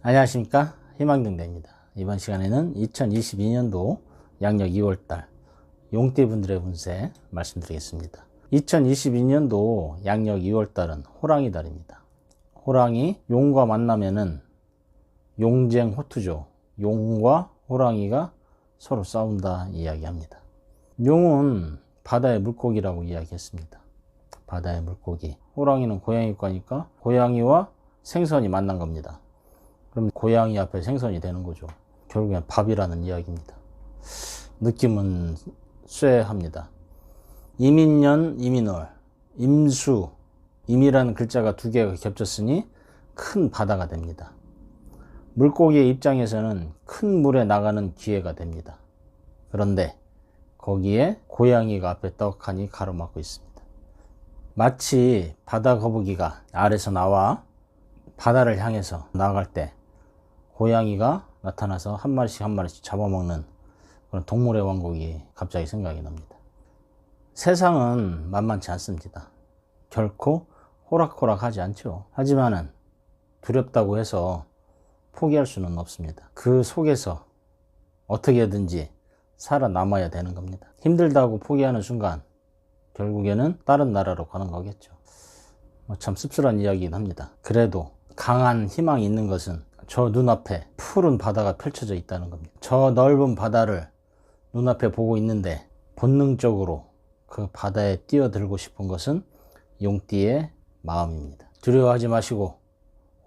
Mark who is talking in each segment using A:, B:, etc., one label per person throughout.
A: 안녕하십니까, 희망등대입니다. 이번 시간에는 2022년도 양력 2월달 용띠분들의 운세 말씀드리겠습니다. 2022년도 양력 2월달은 호랑이 달입니다. 호랑이 용과 만나면은 용쟁호투죠. 용과 호랑이가 서로 싸운다 이야기합니다. 용은 바다의 물고기라고 이야기했습니다. 바다의 물고기. 호랑이는 고양이과니까 고양이와 생선이 만난 겁니다. 그럼 고양이 앞에 생선이 되는 거죠. 결국엔 밥이라는 이야기입니다. 느낌은 쇠합니다. 임인년, 임인월, 임수, 임이라는 글자가 두 개가 겹쳤으니 큰 바다가 됩니다. 물고기의 입장에서는 큰 물에 나가는 기회가 됩니다. 그런데 거기에 고양이가 앞에 떡하니 가로막고 있습니다. 마치 바다 거북이가 알에서 나와 바다를 향해서 나갈 때 고양이가 나타나서 한 마리씩 한 마리씩 잡아먹는 그런 동물의 왕국이 갑자기 생각이 납니다. 세상은 만만치 않습니다. 결코 호락호락하지 않죠. 하지만은 두렵다고 해서 포기할 수는 없습니다. 그 속에서 어떻게든지 살아남아야 되는 겁니다. 힘들다고 포기하는 순간 결국에는 다른 나라로 가는 거겠죠. 참 씁쓸한 이야기긴 합니다. 그래도 강한 희망이 있는 것은 저 눈앞에 푸른 바다가 펼쳐져 있다는 겁니다. 저 넓은 바다를 눈앞에 보고 있는데 본능적으로 그 바다에 뛰어들고 싶은 것은 용띠의 마음입니다. 두려워하지 마시고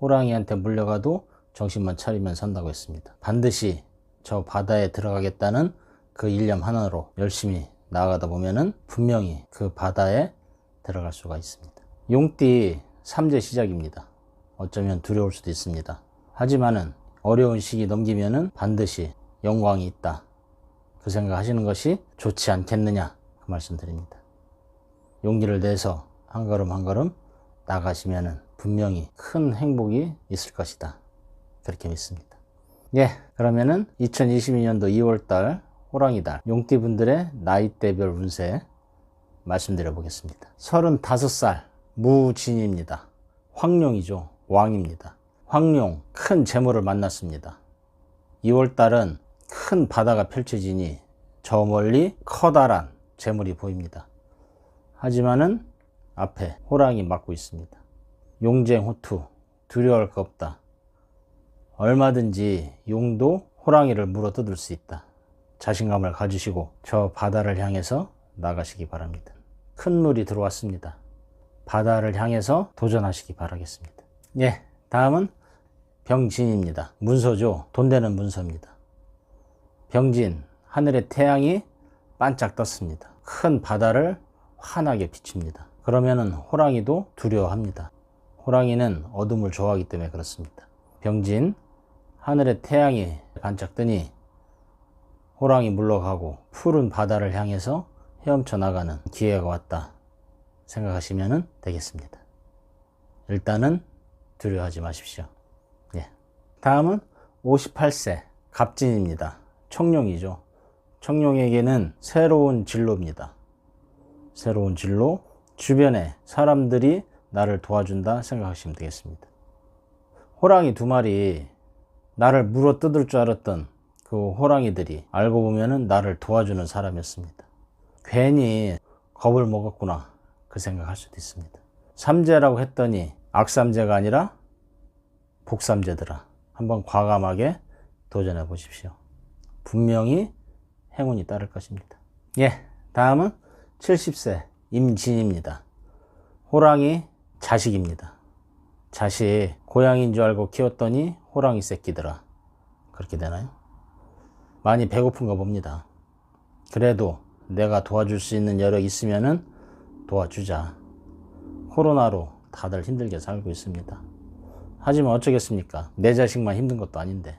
A: 호랑이한테 물려가도 정신만 차리면 산다고 했습니다. 반드시 저 바다에 들어가겠다는 그 일념 하나로 열심히 나아가다 보면은 분명히 그 바다에 들어갈 수가 있습니다. 용띠 3제 시작입니다. 어쩌면 두려울 수도 있습니다. 하지만은 어려운 시기 넘기면은 반드시 영광이 있다. 그 생각 하시는 것이 좋지 않겠느냐 그 말씀 드립니다. 용기를 내서 한 걸음 한 걸음 나가시면은 분명히 큰 행복이 있을 것이다. 그렇게 믿습니다. 예, 그러면은 2022년도 2월달 호랑이달 용띠분들의 나이대별 운세 말씀드려 보겠습니다. 35살 무진입니다. 황룡이죠. 왕입니다. 황룡, 큰 재물을 만났습니다. 2월달은 큰 바다가 펼쳐지니 저 멀리 커다란 재물이 보입니다. 하지만은 앞에 호랑이 막고 있습니다. 용쟁호투, 두려워할 거 없다. 얼마든지 용도 호랑이를 물어뜯을 수 있다. 자신감을 가지시고 저 바다를 향해서 나가시기 바랍니다. 큰 물이 들어왔습니다. 바다를 향해서 도전하시기 바라겠습니다. 예, 다음은 병진입니다. 문서죠. 돈 되는 문서입니다. 병진, 하늘에 태양이 반짝 떴습니다. 큰 바다를 환하게 비춥니다. 그러면은 호랑이도 두려워합니다. 호랑이는 어둠을 좋아하기 때문에 그렇습니다. 병진, 하늘에 태양이 반짝 뜨니 호랑이 물러가고 푸른 바다를 향해서 헤엄쳐 나가는 기회가 왔다 생각하시면 되겠습니다. 일단은 두려워하지 마십시오. 예. 다음은 58세 갑진입니다. 청룡이죠. 청룡에게는 새로운 진로입니다. 새로운 진로, 주변에 사람들이 나를 도와준다 생각하시면 되겠습니다. 호랑이 2마리 나를 물어뜯을 줄 알았던 그 호랑이들이 알고 보면은 나를 도와주는 사람이었습니다. 괜히 겁을 먹었구나 그 생각할 수도 있습니다. 삼재라고 했더니 악삼재가 아니라 복삼재더라. 한번 과감하게 도전해 보십시오. 분명히 행운이 따를 것입니다. 예, 다음은 70세 임진입니다. 호랑이 자식입니다. 자식 고양이인 줄 알고 키웠더니 호랑이 새끼더라. 그렇게 되나요? 많이 배고픈가 봅니다. 그래도 내가 도와줄 수 있는 여력이 있으면은 도와주자. 코로나로 다들 힘들게 살고 있습니다. 하지만 어쩌겠습니까? 내 자식만 힘든 것도 아닌데.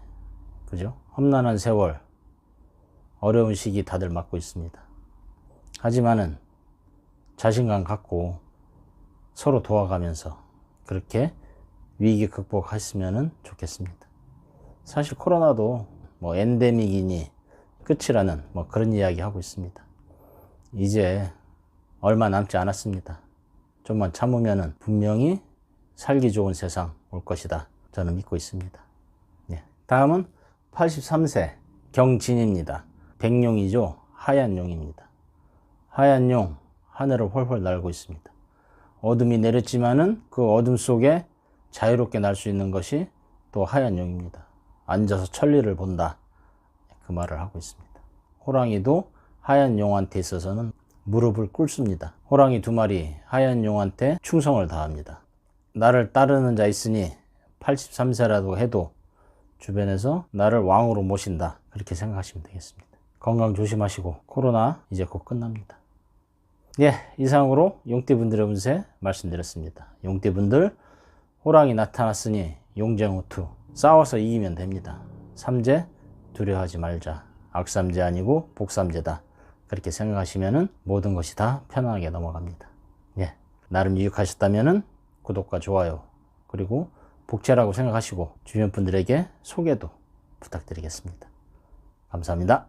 A: 그죠? 험난한 세월, 어려운 시기 다들 맞고 있습니다. 하지만은 자신감 갖고 서로 도와가면서 그렇게 위기 극복하시면 좋겠습니다. 사실 코로나도 뭐 엔데믹이니 끝이라는 뭐 그런 이야기 하고 있습니다. 이제 얼마 남지 않았습니다. 좀만 참으면 분명히 살기 좋은 세상 올 것이다. 저는 믿고 있습니다. 다음은 83세 경진입니다. 백룡이죠. 하얀 용입니다. 하얀 용, 하늘을 훨훨 날고 있습니다. 어둠이 내렸지만은 그 어둠 속에 자유롭게 날 수 있는 것이 또 하얀 용입니다. 앉아서 천리를 본다. 그 말을 하고 있습니다. 호랑이도 하얀 용한테 있어서는 무릎을 꿇습니다. 호랑이 2마리 하얀 용한테 충성을 다합니다. 나를 따르는 자 있으니 83세라도 해도 주변에서 나를 왕으로 모신다. 그렇게 생각하시면 되겠습니다. 건강 조심하시고 코로나 이제 곧 끝납니다. 예, 이상으로 용띠분들의 운세 말씀드렸습니다. 용띠분들 호랑이 나타났으니 용쟁우투 싸워서 이기면 됩니다. 삼재 두려워하지 말자. 악삼재 아니고 복삼재다. 그렇게 생각하시면 모든 것이 다 편안하게 넘어갑니다. 예, 나름 유익하셨다면 구독과 좋아요 그리고 복채라고 생각하시고 주변 분들에게 소개도 부탁드리겠습니다. 감사합니다.